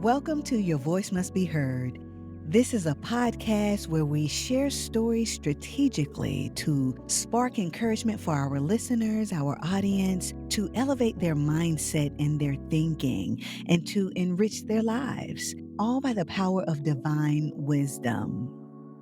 Welcome to Your Voice Must Be Heard. This is a podcast where we share stories strategically to spark encouragement for our listeners, our audience, to elevate their mindset and their thinking, and to enrich their lives, all by the power of divine wisdom.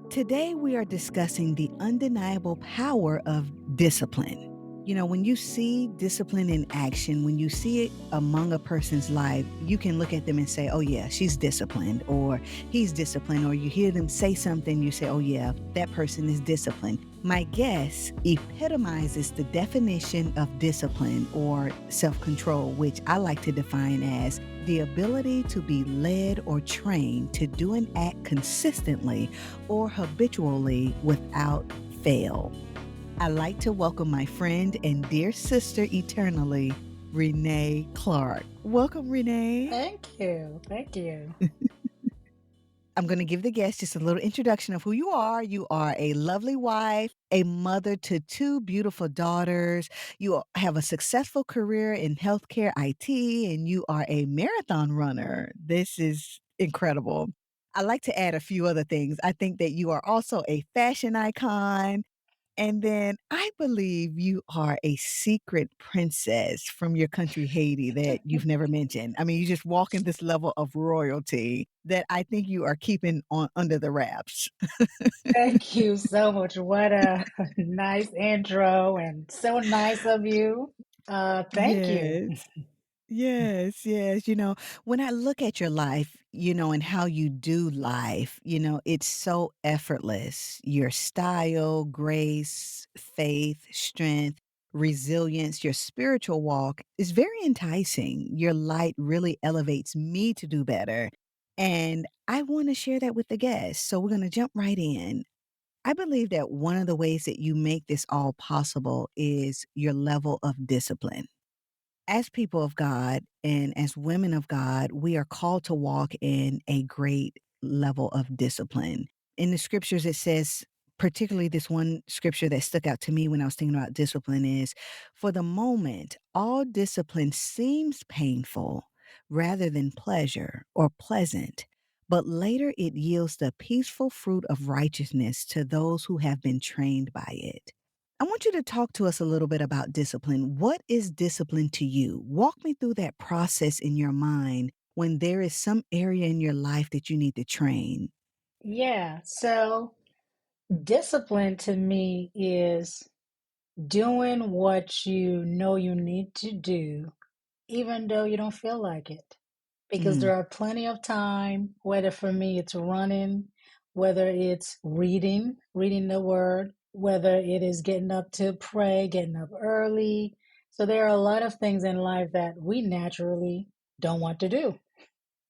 Today, we are discussing the undeniable power of discipline. You know, when you see discipline in action, when you see it among a person's life, you can look at them and say, oh, yeah, she's disciplined, or he's disciplined, or you hear them say something, you say, oh, yeah, that person is disciplined. My guest epitomizes the definition of discipline or self-control, which I like to define as the ability to be led or trained to do an act consistently or habitually without fail. I'd like to welcome my friend and dear sister eternally, Renee Clark. Welcome, Renee. Thank you. Thank you. I'm going to give the guest just a little introduction of who you are. You are a lovely wife, a mother to two beautiful daughters. You have a successful career in healthcare IT, and you are a marathon runner. This is incredible. I like to add a few other things. I think that you are also a fashion icon. And then I believe you are a secret princess from your country, Haiti, that you've never mentioned. I mean, you just walk in this level of royalty that I think you are keeping on under the wraps. Thank you so much. What a nice intro and so nice of you. Thank you. Yes. Yes, yes. When I look at your life, and how you do life, it's so effortless. Your style, grace, faith, strength, resilience, your spiritual walk is very enticing. Your light really elevates me to do better. And I want to share that with the guests. So we're going to jump right in. I believe that one of the ways that you make this all possible is your level of discipline. As people of God and as women of God, we are called to walk in a great level of discipline. In the scriptures, it says, particularly this one scripture that stuck out to me when I was thinking about discipline is, for the moment, all discipline seems painful rather than pleasure or pleasant, but later it yields the peaceful fruit of righteousness to those who have been trained by it. I want you to talk to us a little bit about discipline. What is discipline to you? Walk me through that process in your mind when there is some area in your life that you need to train. Yeah. So, discipline to me is doing what you know you need to do, even though you don't feel like it. Because Mm, there are plenty of time, whether for me it's running, whether it's reading the word, whether it is getting up to pray, getting up early. So there are a lot of things in life that we naturally don't want to do.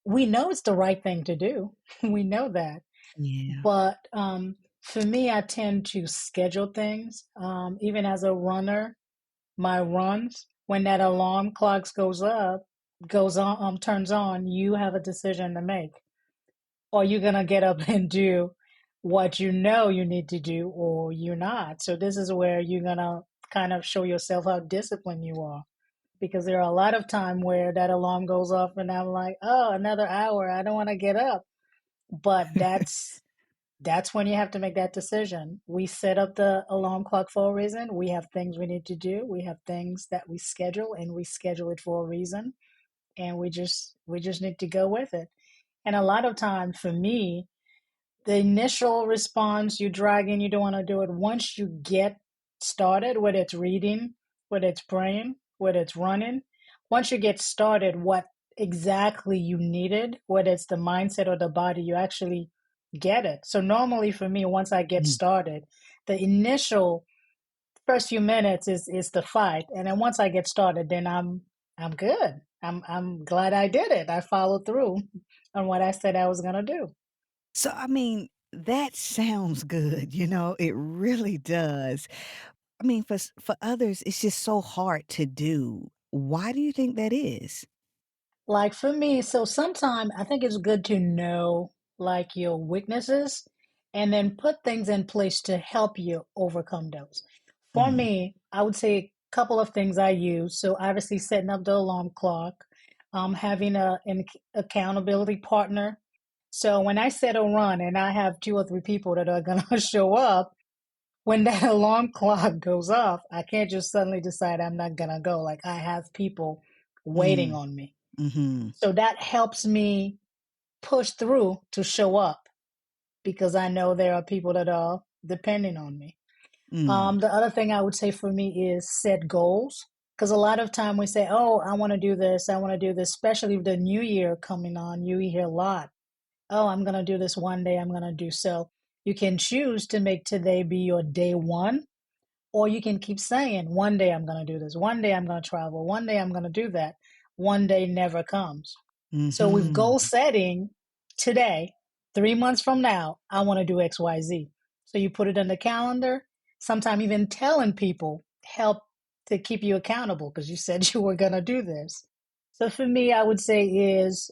We know it's the right thing to do. We know that. yeah. But for me, I tend to schedule things. Even as a runner, my runs, when that alarm clock goes on, turns on, you have a decision to make. Or you're gonna get up and do what you know you need to do, or you're not. So this is where you're gonna kind of show yourself how disciplined you are. Because there are a lot of time where that alarm goes off and I'm like, oh, another hour. I don't want to get up. But that's when you have to make that decision. We set up the alarm clock for a reason. We have things we need to do. We have things that we schedule, and we schedule it for a reason. And we just need to go with it. And a lot of time for me, the initial response, you drag in, you don't want to do it. Once you get started, whether it's reading, whether it's praying, whether it's running, once you get started, what exactly you needed, whether it's the mindset or the body, you actually get it. So normally for me, once I get Mm. started, the initial first few minutes is the fight. And then once I get started, then I'm good. I'm glad I did it. I followed through on what I said I was gonna do. So, I mean, that sounds good. It really does. I mean, for others, it's just so hard to do. Why do you think that is? Like for me, so sometimes I think it's good to know like your weaknesses and then put things in place to help you overcome those. For Mm, me, I would say a couple of things I use. So obviously setting up the alarm clock, having an accountability partner. So when I set a run and I have two or three people that are going to show up, when that alarm clock goes off, I can't just suddenly decide I'm not going to go. Like I have people waiting Mm, on me. mhm, So that helps me push through to show up because I know there are people that are depending on me. mm, The other thing I would say for me is set goals. Because a lot of time we say, oh, I want to do this, I want to do this, especially with the new year coming on. You hear a lot, oh, I'm going to do this one day, I'm going to do so. You can choose to make today be your day one, or you can keep saying, one day I'm going to do this, one day I'm going to travel, one day I'm going to do that. One day never comes. So with mhm. goal setting today, 3 months from now, I want to do XYZ. So you put it on the calendar. Sometime even telling people help to keep you accountable because you said you were going to do this. So for me, I would say is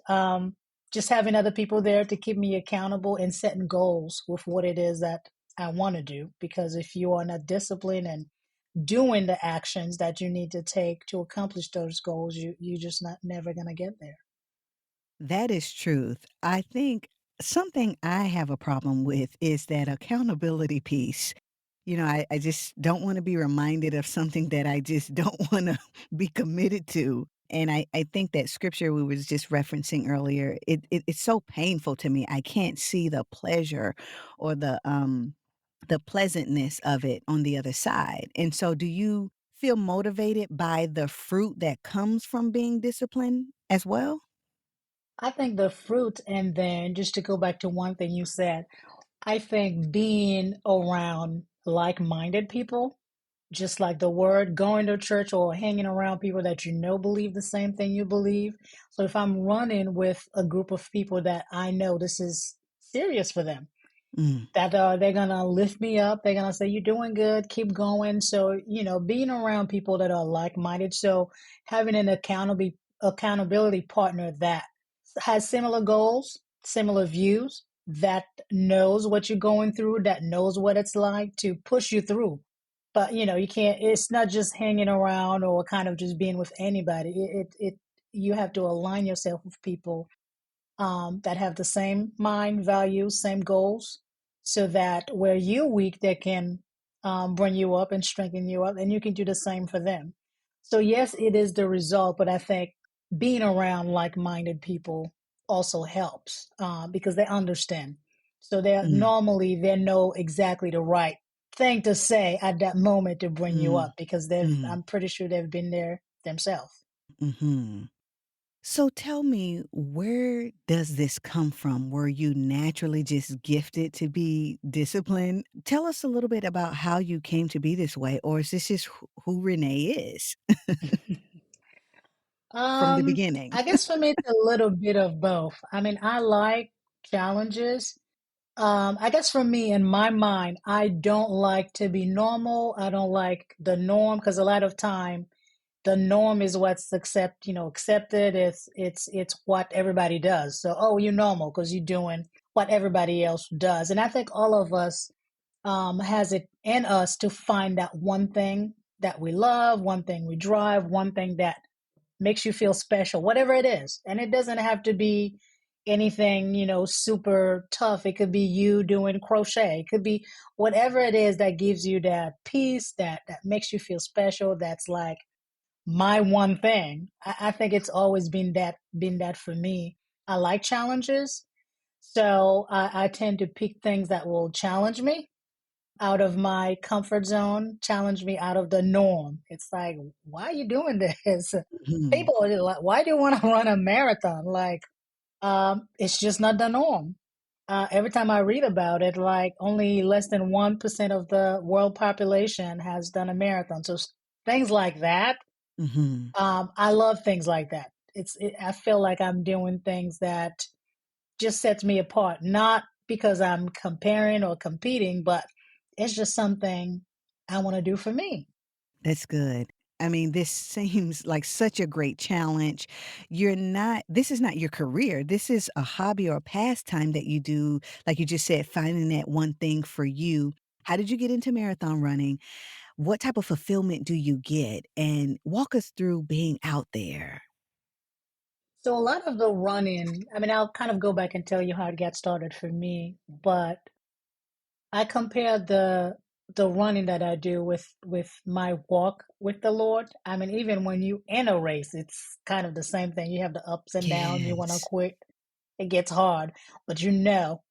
just having other people there to keep me accountable and setting goals with what it is that I want to do. Because if you are not disciplined and doing the actions that you need to take to accomplish those goals, you just not never gonna get there. That is truth. I think something I have a problem with is that accountability piece. I just don't wanna be reminded of something that I just don't wanna be committed to, and I think that scripture we was just referencing earlier, it's so painful to me. I can't see the pleasure or the pleasantness of it on the other side, and so do you feel motivated by the fruit that comes from being disciplined as well? I think the fruit, and then just to go back to one thing you said, I think being around like-minded people, just like the word, going to church or hanging around people that you know believe the same thing you believe. So if I'm running with a group of people that I know this is serious for them, Mm, that they're gonna lift me up. They're gonna say, "You're doing good. Keep going." So being around people that are like-minded. So having an accountability partner that has similar goals, similar views, that knows what you're going through, that knows what it's like to push you through. But you can't. It's not just hanging around or kind of just being with anybody. You have to align yourself with people that have the same mind, values, same goals, so that where you're weak, they can bring you up and strengthen you up, and you can do the same for them. So, yes, it is the result, but I think being around like minded people also helps because they understand. So, mm, they know exactly the right thing to say at that moment to bring you mm, up because mm, I'm pretty sure they've been there themselves. mhm. So tell me, where does this come from? Were you naturally just gifted to be disciplined? Tell us a little bit about how you came to be this way, or is this just who Renee is from the beginning? I guess for me, it's a little bit of both. I mean, I like challenges. I guess for me, in my mind, I don't like to be normal. I don't like the norm because a lot of time the norm is what's accepted. It's what everybody does. So, oh, you're normal because you're doing what everybody else does. And I think all of us has it in us to find that one thing that we love, one thing we drive, one thing that makes you feel special, whatever it is. And it doesn't have to be anything, super tough. It could be you doing crochet. It could be whatever it is that gives you that peace, that makes you feel special. That's like my one thing. I think it's always been that for me. I like challenges. So I tend to pick things that will challenge me out of my comfort zone, challenge me out of the norm. It's like, why are you doing this? Mhm, People are like, why do you want to run a marathon? Like, it's just not the norm. Every time I read about it, like only less than 1% of the world population has done a marathon. So things like that. mhm. I love things like that. I feel like I'm doing things that just sets me apart, not because I'm comparing or competing, but it's just something I want to do for me. That's good. I mean, this seems like such a great challenge. This is not your career. This is a hobby or a pastime that you do, like you just said, finding that one thing for you. How did you get into marathon running? What type of fulfillment do you get? And walk us through being out there. So a lot of the running, I mean, I'll kind of go back and tell you how it got started for me, but I compare the running that I do with my walk with the Lord. I mean, even when you in a race, it's kind of the same thing. You have the ups and downs. You want to Yes. quit, it gets hard, but you know,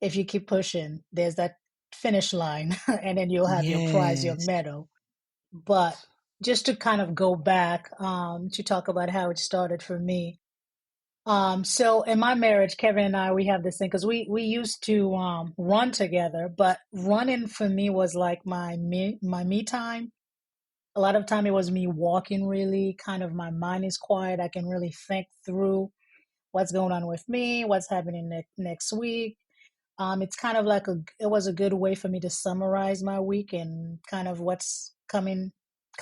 if you keep pushing, there's that finish line, and then you'll have your prize, your Yes. medal. But just to kind of go back to talk about how it started for me. So in my marriage, Kevin and I, we have this thing because we used to run together, but running for me was like my me time. A lot of time it was me walking really, kind of my mind is quiet. I can really think through what's going on with me, what's happening next week. It's kind of like it was a good way for me to summarize my week and kind of what's coming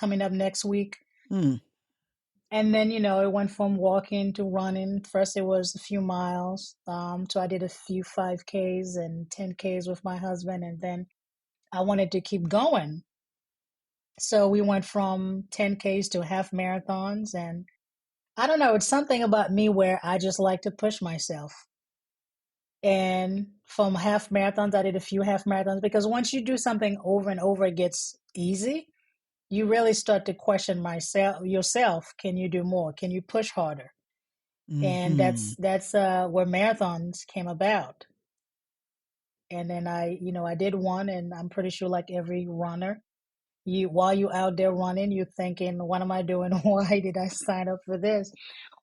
up next week. Mm, And then, it went from walking to running. First, it was a few miles. So I did a few 5Ks and 10Ks with my husband. And then I wanted to keep going. So we went from 10Ks to half marathons. And I don't know, it's something about me where I just like to push myself. And from half marathons, I did a few half marathons because once you do something over and over, it gets easy. You really start to question yourself. Can you do more? Can you push harder? And mhm. that's where marathons came about. And then I did one, and I'm pretty sure like every runner, you while you out there running, you're thinking, what am I doing? Why did I sign up for this?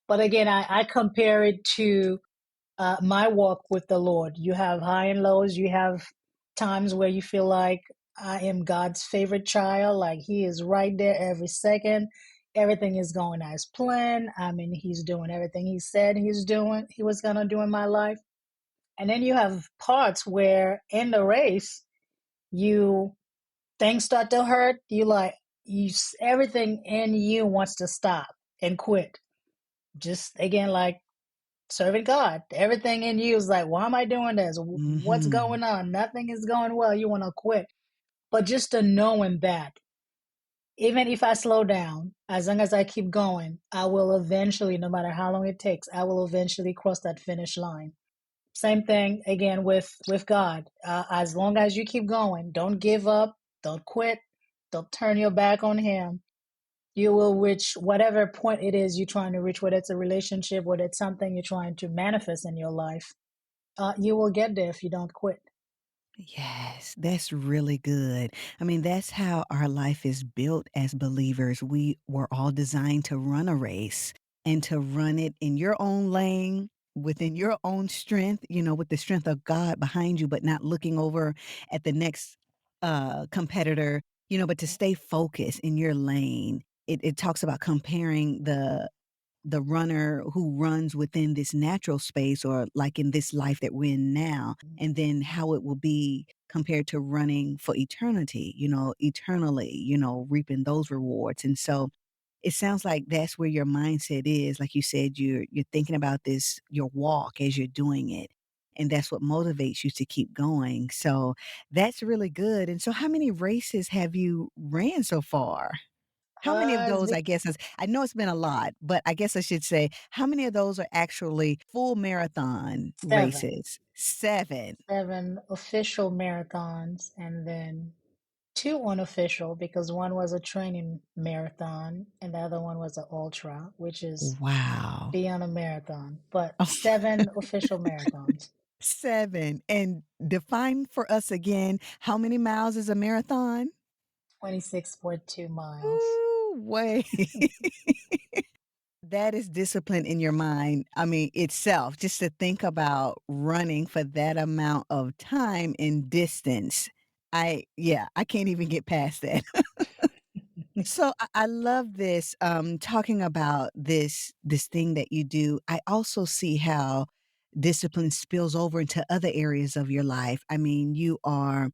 But again, I compare it to my walk with the Lord. You have high and lows. You have times where you feel like I am God's favorite child, like He is right there every second. Everything is going as planned. I mean, He's doing everything He said He was gonna do in my life. And then you have parts where in the race, you things start to hurt. Everything in you wants to stop and quit. Just again, like serving God. Everything in you is like, why am I doing this? What's Mhm. going on? Nothing is going well. You want to quit. But just the knowing that even if I slow down, as long as I keep going, I will eventually, no matter how long it takes, I will eventually cross that finish line. Same thing again with God. As long as you keep going, don't give up, don't quit, don't turn your back on Him. You will reach whatever point it is you're trying to reach, whether it's a relationship, whether it's something you're trying to manifest in your life. You will get there if you don't quit. Yes, that's really good. I mean, that's how our life is built as believers. We were all designed to run a race and to run it in your own lane, within your own strength, with the strength of God behind you, but not looking over at the next competitor, but to stay focused in your lane. It talks about comparing the runner who runs within this natural space or like in this life that we're in now, and then how it will be compared to running for eternity, eternally, reaping those rewards. And so it sounds like that's where your mindset is. Like you said, you're thinking about this, your walk as you're doing it. And that's what motivates you to keep going. So that's really good. And so how many races have you ran so far? How many of It's those, been I guess, is I know it's been a lot, but I guess I should say, how many of those are actually full marathon seven, races? 7. 7 official marathons, and then two unofficial because one was a training marathon and the other one was an ultra, which is Wow. beyond a marathon. But 7 official marathons, 7. And define for us again, how many miles is a marathon? 26.2 miles. Ooh, way. That is discipline in your mind. I mean, itself, just to think about running for that amount of time and distance. Yeah, I can't even get past that. So I love this, talking about this thing that you do. I also see how discipline spills over into other areas of your life. I mean, you are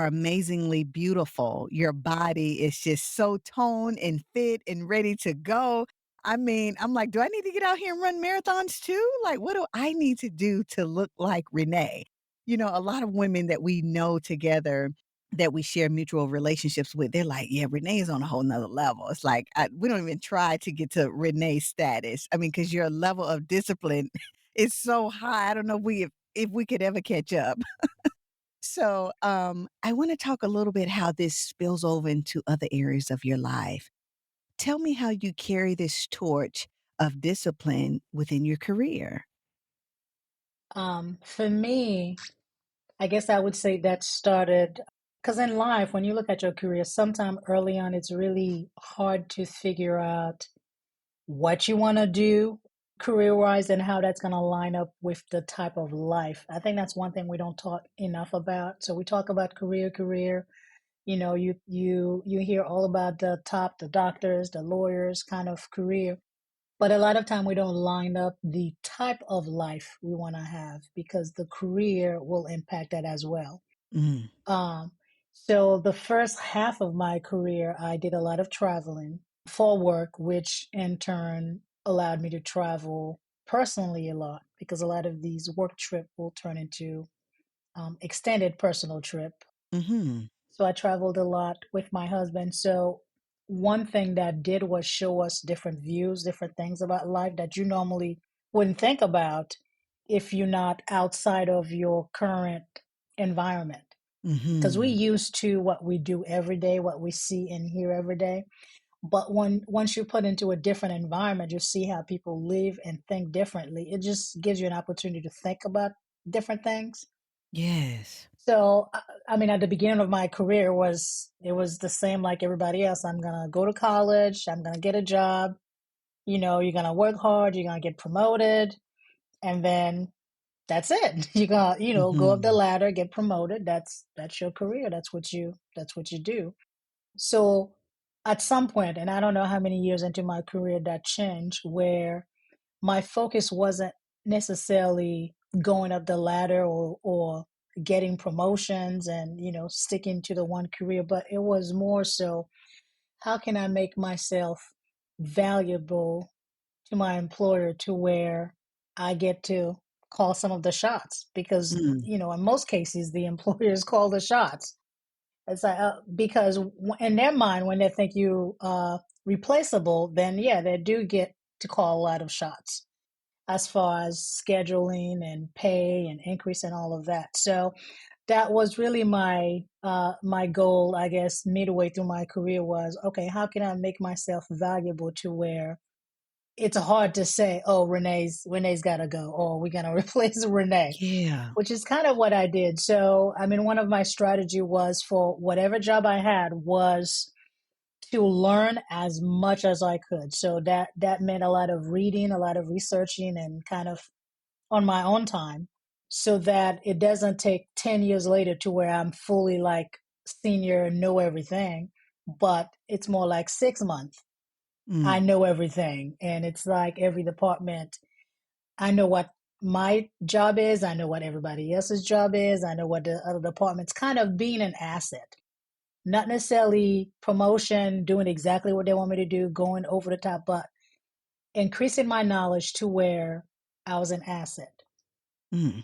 amazingly beautiful. Your body is just so toned and fit and ready to go. I mean, I'm like, do I need to get out here and run marathons too? Like, what do I need to do to look like Renee? A lot of women that we know together, that we share mutual relationships with, they're like, "Yeah, Renee is on a whole nother level." It's like, we don't even try to get to Renee's status. I mean, because your level of discipline is so high. I don't know if we could ever catch up. So, I wanna talk a little bit how this spills over into other areas of your life. Tell me how you carry this torch of discipline within your career. For me, I guess I would say that started because in life, when you look at your career, sometime early on, it's really hard to figure out what you want to do career wise and how that's going to line up with the type of life. I think that's one thing we don't talk enough about. So we talk about career. You know, you hear all about the top, the doctors, the lawyers kind of career. But a lot of time we don't line up the type of life we want to have because the career will impact that as well. Mm, Um, so the first half of my career, I did a lot of traveling for work, which in turn allowed me to travel personally a lot because a lot of these work trip will turn into extended personal trip. mhm. So I traveled a lot with my husband. So one thing that did was show us different views, different things about life that you normally wouldn't think about if you're not outside of your current environment. Because we Mhm. used to what we do every day, what we see and hear every day. But once you put into a different environment, you see how people live and think differently. It just gives you an opportunity to think about different things. Yes. So, I mean, at the beginning of my career was it was the same like everybody else. I'm gonna go to college. I'm gonna get a job. You know, you're gonna work hard. You're gonna get promoted, and then that's it. You're gonna, go up the Mhm. ladder, get promoted. That's your career. That's what you do. So, at some point, and I don't know how many years into my career that changed, where my focus wasn't necessarily going up the ladder or getting promotions and sticking to the one career, but it was more so how can I make myself valuable to my employer to where I get to call some of the shots because Mm. in most cases the employers call the shots. It's like because in their mind when they think you replaceable, then yeah, they do get to call a lot of shots as far as scheduling and pay and increase and all of that. So that was really my goal, I guess, midway through my career was okay, how can I make myself valuable to where it's hard to say, oh, Renee's gotta go, or we're gonna replace Renee, Yeah. which is kind of what I did. So I mean one of my strategy was for whatever job I had was to learn as much as I could. So that meant a lot of reading, a lot of researching, and kind of on my own time, so that it doesn't take 10 years later to where I'm fully like senior, know everything, but it's more like 6 months. I Mm. know everything, and it's like every department. I know what my job is. I know what everybody else's job is. I know what the other departments. Kind of being an asset, not necessarily promotion, doing exactly what they want me to do, going over the top, but increasing my knowledge to where I was an asset. Mm.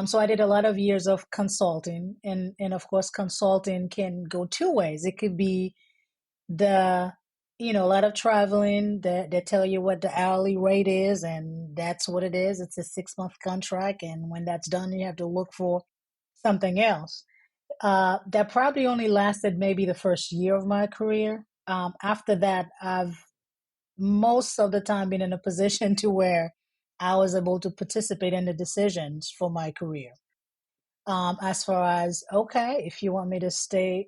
So I did a lot of years of consulting, and of course, consulting can go two ways. It could be the a lot of traveling that they tell you what the hourly rate is, and that's what it is. It's a 6 month contract, and when that's done, you have to look for something else. That probably only lasted maybe the first year of my career. After that, I've most of the time been in a position to where I was able to participate in the decisions for my career. As far as, okay, if you want me to stay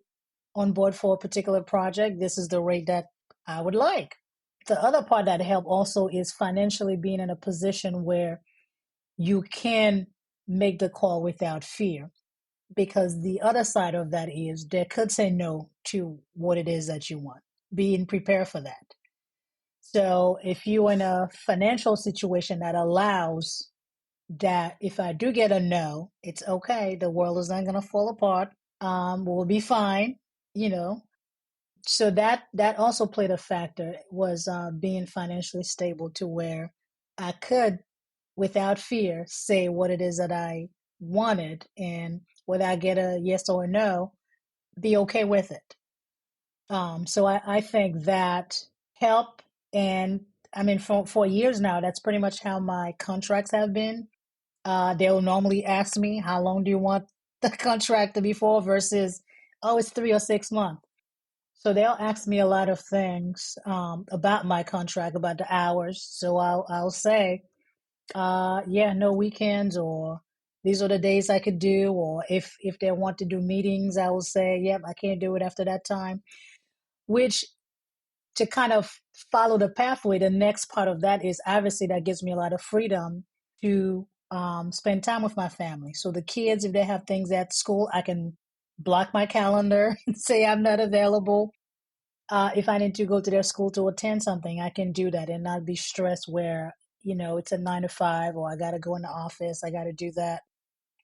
on board for a particular project, this is the rate that I would like. The other part that helped also is financially being in a position where you can make the call without fear. Because the other side of that is they could say no to what it is that you want, being prepared for that. So if you're in a financial situation that allows that if I do get a no, it's okay. The world is not going to fall apart. We'll be fine. You know. So that also played a factor was being financially stable to where I could, without fear, say what it is that I wanted, and whether I get a yes or a no, be okay with it. So I think that help. And I mean, for years now, that's pretty much how my contracts have been. They'll normally ask me, how long do you want the contract to be for versus, oh, it's 3 or 6 months. So they'll ask me a lot of things about my contract, about the hours. So I'll say, yeah, no weekends, or these are the days I could do, or if they want to do meetings, I will say, yep, I can't do it after that time. Which, to kind of follow the pathway, the next part of that is obviously that gives me a lot of freedom to spend time with my family. So the kids, if they have things at school, I can block my calendar and say I'm not available. If I need to go to their school to attend something, I can do that and not be stressed where, it's a 9 to 5, or I got to go in the office, I got to do that.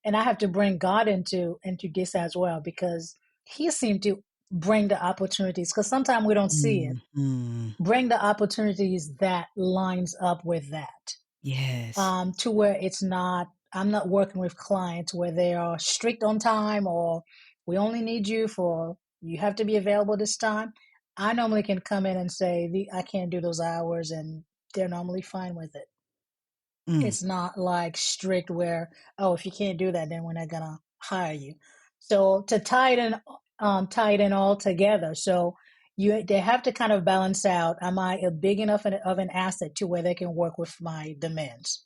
And I have to bring God into this as well, because He seemed to bring the opportunities. Because sometimes we don't see it. Mhm. Bring the opportunities that lines up with that, Yes. to where it's not. I'm not working with clients where they are strict on time, or we only need you for, you have to be available this time. I normally can come in and say, I can't do those hours, and they're normally fine with it. Mm. It's not like strict where, oh, if you can't do that, then we're not gonna hire you. So to tie it in all together. So they have to kind of balance out. Am I a big enough of an asset to where they can work with my demands?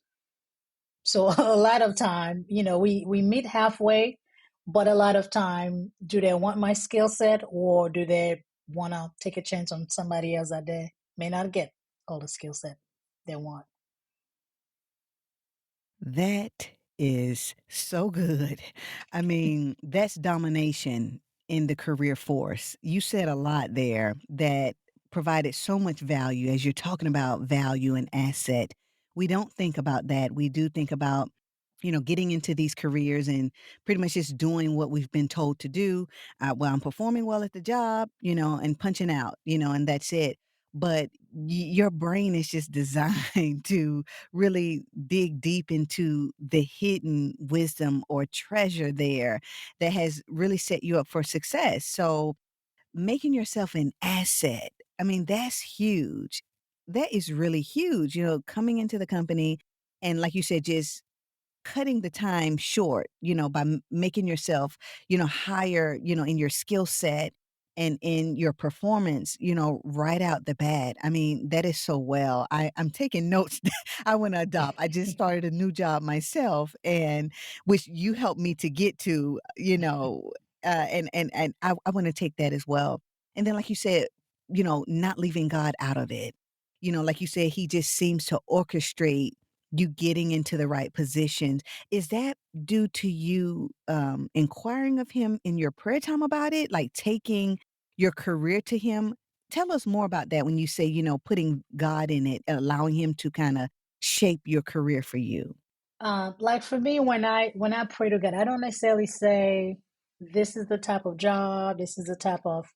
So a lot of time, we meet halfway, but a lot of time, do they want my skill set, or do they want to take a chance on somebody else that they may not get all the skill set they want? That is so good. I mean, that's domination in the career force. You said a lot there that provided so much value as you're talking about value and asset. We don't think about that. We do think about, getting into these careers and pretty much just doing what we've been told to do. Well, I'm performing well at the job, and punching out, and that's it. But your brain is just designed to really dig deep into the hidden wisdom or treasure there that has really set you up for success. So, making yourself an asset, I mean, that's huge. That is really huge, coming into the company and, like you said, just cutting the time short, by making yourself, higher, in your skill set and in your performance, right out the bat. I mean, that is so well. I'm taking notes that I want to adopt. I just started a new job myself, and which you helped me to get to, and I want to take that as well. And then, like you said, not leaving God out of it. Like you said, he just seems to orchestrate you getting into the right positions. Is that due to you, inquiring of him in your prayer time about it, like taking your career to him? Tell us more about that when you say, putting God in it, allowing him to kinda shape your career for you. Like for me, when I pray to God, I don't necessarily say this is the type of job, this is the type of.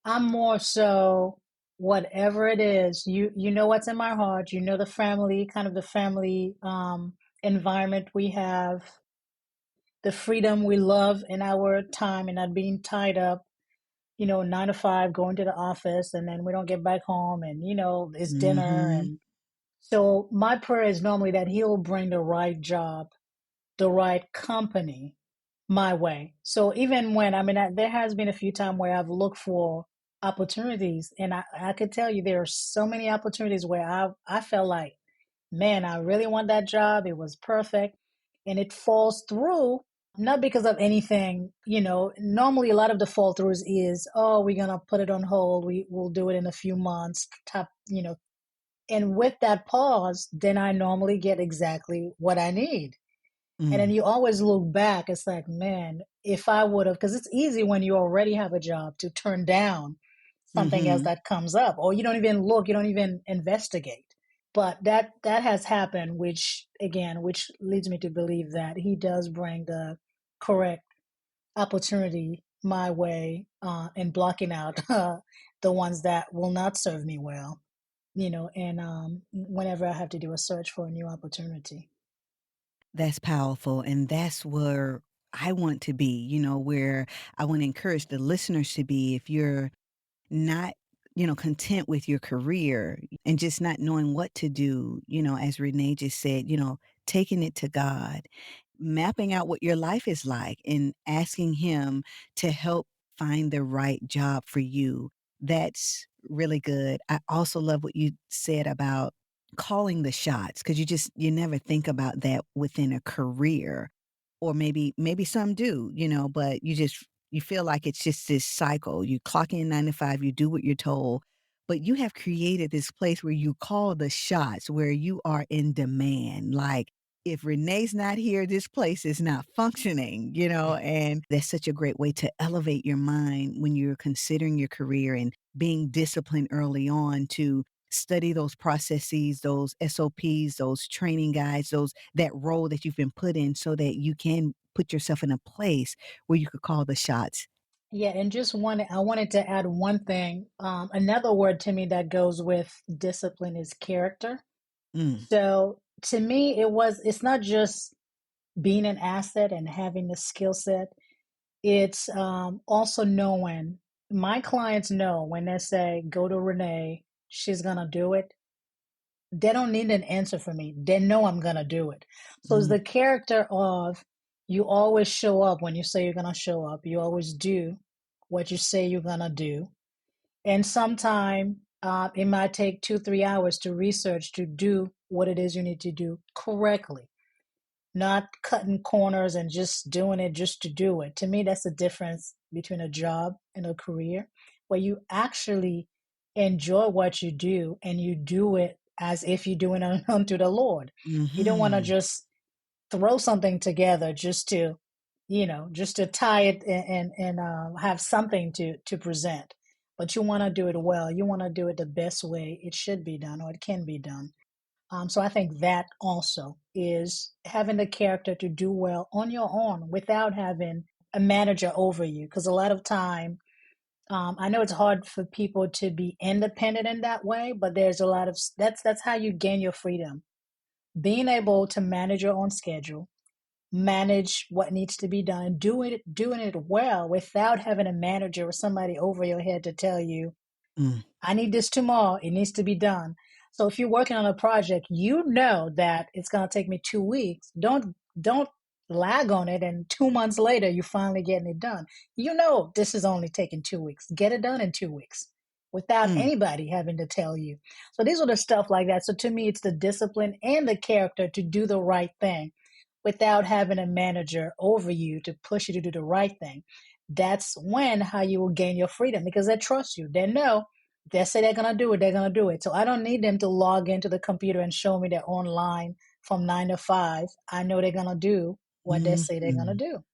I'm more so, whatever it is, you know what's in my heart, the family, kind of the family environment we have, the freedom we love in our time, and not being tied up, 9 to 5, going to the office, and then we don't get back home, and it's dinner. Mhm. And so my prayer is normally that He'll bring the right job, the right company my way. So even when, I mean, there has been a few times where I've looked for opportunities, and I could tell you there are so many opportunities where I felt like, man, I really want that job. It was perfect. And it falls through, not because of anything, normally a lot of the fall throughs is, oh, we're going to put it on hold. We'll do it in a few months, and with that pause, then I normally get exactly what I need. And then Mm. you always look back, it's like, man, if I would have, because it's easy when you already have a job to turn down something else Mhm. that comes up, or you don't even look, you don't even investigate. But that has happened, which leads me to believe that He does bring the correct opportunity my way, and blocking out the ones that will not serve me well, and whenever I have to do a search for a new opportunity. That's powerful, and that's where I want to be, where I want to encourage the listeners to be if you're not, content with your career and just not knowing what to do, as Renee just said, taking it to God, mapping out what your life is like and asking Him to help find the right job for you. That's really good. I also love what you said about calling the shots because you never think about that within a career. Or maybe some do, but you feel like it's just this cycle. You clock in 9 to 5, you do what you're told, but you have created this place where you call the shots, where you are in demand. Like, if Renee's not here, this place is not functioning, and that's such a great way to elevate your mind when you're considering your career and being disciplined early on to study those processes, those SOPs, those training guides, that role that you've been put in so that you can put yourself in a place where you could call the shots. Yeah, and I wanted to add one thing. Another word to me that goes with discipline is character. Mm, So to me, it's not just being an asset and having the skill set. It's also knowing my clients know when they say, go to Renee, she's going to do it. They don't need an answer from me. They know I'm going to do it. So it's mm, the character of you always show up when you say you're going to show up. You always do what you say you're going to do. And sometime it might take 2, 3 hours to research to do what it is you need to do correctly, not cutting corners and just doing it just to do it. To me, that's the difference between a job and a career, where you actually enjoy what you do and you do it as if you're doing it unto the Lord. You don't want to mhm, just throw something together just to, just to tie it and have something to present. But you want to do it well. You want to do it the best way it should be done or it can be done. So I think that also is having the character to do well on your own without having a manager over you. Because a lot of time, I know it's hard for people to be independent in that way, but there's a lot of that's how you gain your freedom. Being able to manage your own schedule, manage what needs to be done, and doing it well without having a manager or somebody over your head to tell you, mm, I need this tomorrow. It needs to be done. So if you're working on a project, you know that it's going to take me 2 weeks. Don't lag on it, and 2 months later you're finally getting it done. You know this is only taking 2 weeks. Get it done in 2 weeks without mm, anybody having to tell you. So these are the stuff like that. So to me, it's the discipline and the character to do the right thing without having a manager over you to push you to do the right thing. That's when how you will gain your freedom because they trust you. They know they say they're gonna do it, they're gonna do it. So I don't need them to log into the computer and show me they're online from 9 to 5. I know they're gonna do what they say they're gonna mhm. do.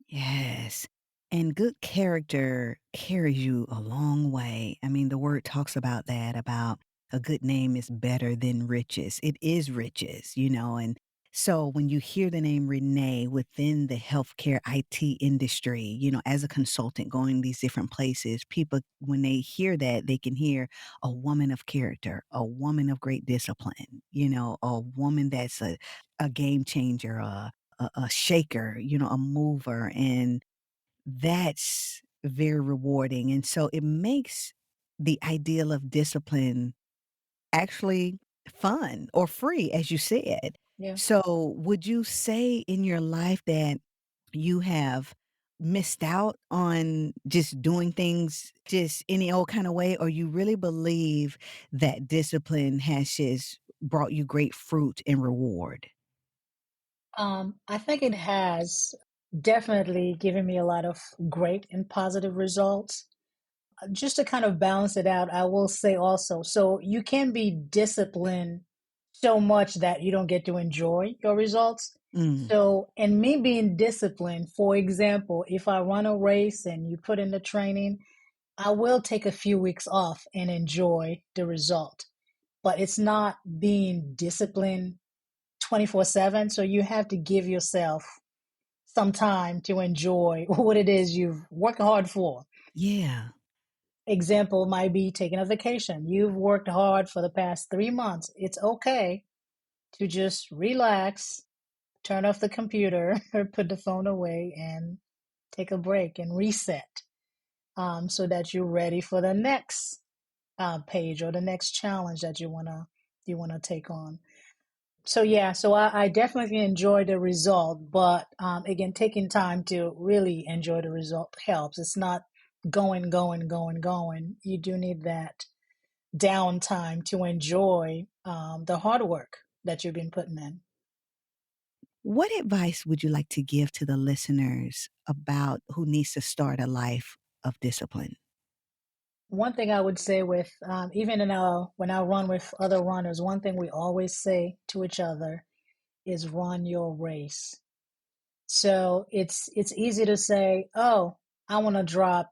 Yes. And good character carries you a long way. I mean, the word talks about that, about a good name is better than riches. It is riches, and so when you hear the name Renee within the healthcare IT industry, as a consultant going these different places, people, when they hear that, they can hear a woman of character, a woman of great discipline, a woman that's a game changer, a shaker, a mover, and that's very rewarding, and so it makes the ideal of discipline actually fun or free, as you said. Yeah. So, would you say in your life that you have missed out on just doing things just any old kind of way, or you really believe that discipline has just brought you great fruit and reward? I think it has definitely given me a lot of great and positive results. Just to kind of balance it out, I will say also, so you can be disciplined so much that you don't get to enjoy your results. Mm, So, and me being disciplined, for example, if I run a race and you put in the training, I will take a few weeks off and enjoy the result. But it's not being disciplined 24/7. So you have to give yourself some time to enjoy what it is you've worked hard for. yeah. Example might be taking a vacation. You've worked hard for the past 3 months. It's okay to just relax, turn off the computer or put the phone away and take a break and reset, so that you're ready for the next page or the next challenge that you wanna take on. So yeah, so I definitely enjoy the result, but again, taking time to really enjoy the result helps. It's not going, going, going, going. You do need that downtime to enjoy the hard work that you've been putting in. What advice would you like to give to the listeners about who needs to start a life of discipline? One thing I would say with even in our when I run with other runners, one thing we always say to each other is run your race. So it's easy to say, "Oh, I want to drop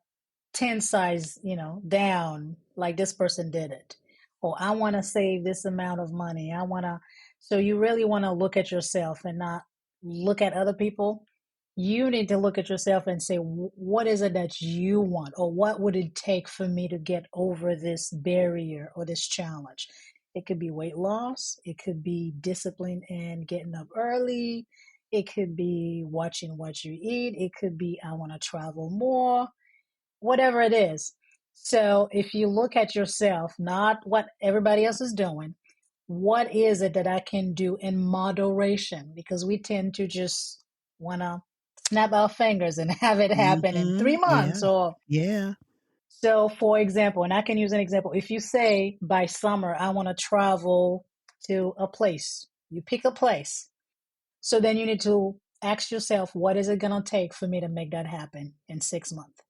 10 size, down like this person did it." Or I want to save this amount of money. I want to So you really want to look at yourself and not look at other people. You need to look at yourself and say, what is it that you want? Or what would it take for me to get over this barrier or this challenge? It could be weight loss. It could be discipline and getting up early. It could be watching what you eat. It could be, I want to travel more, whatever it is. So if you look at yourself, not what everybody else is doing, what is it that I can do in moderation? Because we tend to just want to snap our fingers and have it happen in three Mhm. Yeah. months or Yeah. so. For example, and I can use an example. If you say by summer, I want to travel to a place, you pick a place. So then you need to ask yourself, what is it going to take for me to make that happen in 6 months?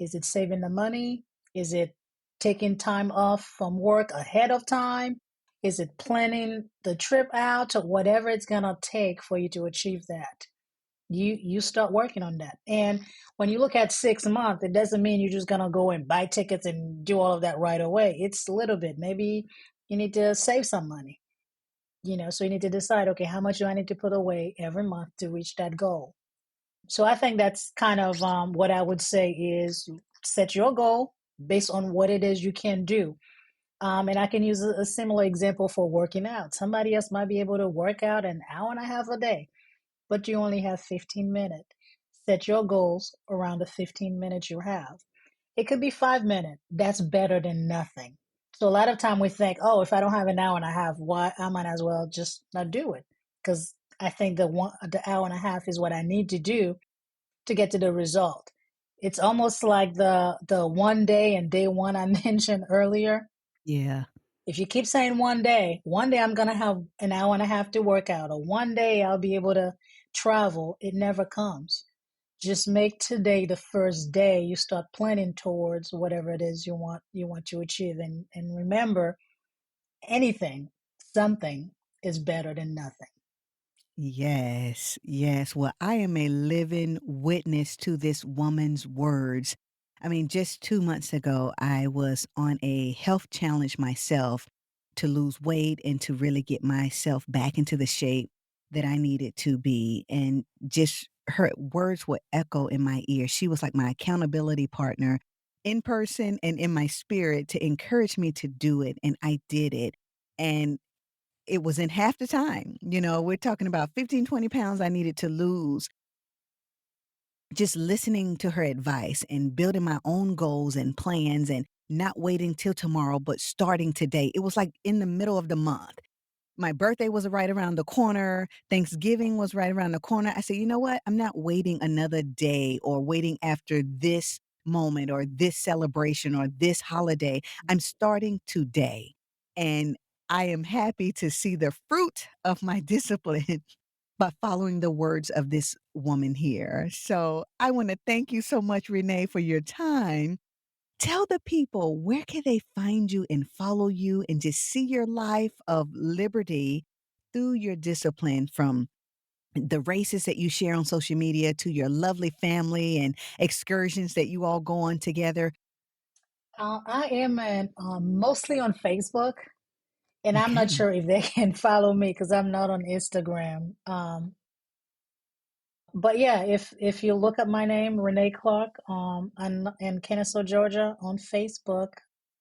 Is it saving the money? Is it taking time off from work ahead of time? Is it planning the trip out or whatever it's gonna take for you to achieve that? You start working on that. And when you look at 6 months, it doesn't mean you're just gonna go and buy tickets and do all of that right away. It's a little bit. Maybe you need to save some money. So you need to decide, okay, how much do I need to put away every month to reach that goal? So I think that's kind of what I would say is set your goal based on what it is you can do. And I can use a similar example for working out. Somebody else might be able to work out an hour and a half a day, but you only have 15 minutes. Set your goals around the 15 minutes you have. It could be 5 minutes. That's better than nothing. So a lot of time we think, oh, if I don't have an hour and a half, why I might as well just not do it because I think the hour and a half is what I need to do to get to the result. It's almost like the one day and day one I mentioned earlier. Yeah. If you keep saying one day I'm gonna have an hour and a half to work out, or one day I'll be able to travel, it never comes. Just make today the first day you start planning towards whatever it is you want to achieve. And remember, anything, something is better than nothing. Yes, yes. Well, I am a living witness to this woman's words. I mean, just 2 months ago, I was on a health challenge myself to lose weight and to really get myself back into the shape that I needed to be. And just her words would echo in my ear. She was like my accountability partner in person and in my spirit to encourage me to do it. And I did it. And it was in half the time, we're talking about 15, 20 pounds I needed to lose. Just listening to her advice and building my own goals and plans and not waiting till tomorrow, but starting today. It was like in the middle of the month. My birthday was right around the corner. Thanksgiving was right around the corner. I said, you know what? I'm not waiting another day or waiting after this moment or this celebration or this holiday. I'm starting today. And I am happy to see the fruit of my discipline by following the words of this woman here. So I want to thank you so much, Renee, for your time. Tell the people where can they find you and follow you and just see your life of liberty through your discipline from the races that you share on social media to your lovely family and excursions that you all go on together. I am mostly on Facebook, and I'm not Okay. sure if they can follow me because I'm not on Instagram. But yeah, if you look up my name, Renee Clark, in Kennesaw, Georgia, on Facebook,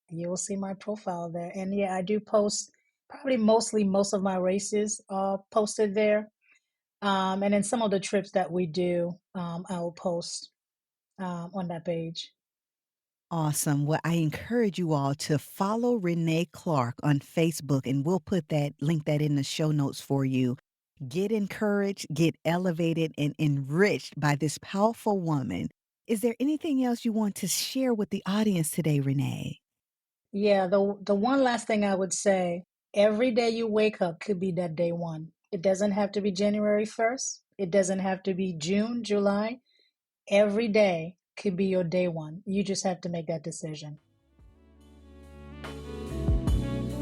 you will see my profile there. And yeah, I do post probably mostly most of my races are posted there. And then some of the trips that we do, I will post on that page. Awesome. Well, I encourage you all to follow Renee Clark on Facebook, and we'll put that link that in the show notes for you. Get encouraged, get elevated, and enriched by this powerful woman. Is there anything else you want to share with the audience today, Renee? Yeah, the one last thing I would say, every day you wake up could be that day one. It doesn't have to be January 1st. It doesn't have to be June, July. Every day could be your day one. You just have to make that decision.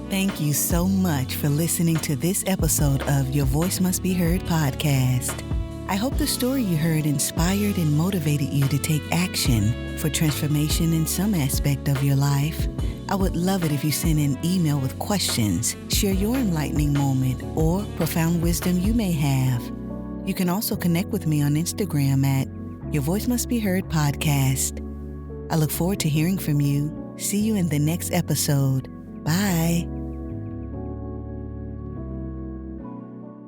Thank you so much for listening to this episode of Your Voice Must Be Heard podcast. I hope the story you heard inspired and motivated you to take action for transformation in some aspect of your life. I would love it if you send an email with questions, share your enlightening moment, or profound wisdom you may have. You can also connect with me on Instagram at Your Voice Must Be Heard podcast. I look forward to hearing from you. See you in the next episode. Bye.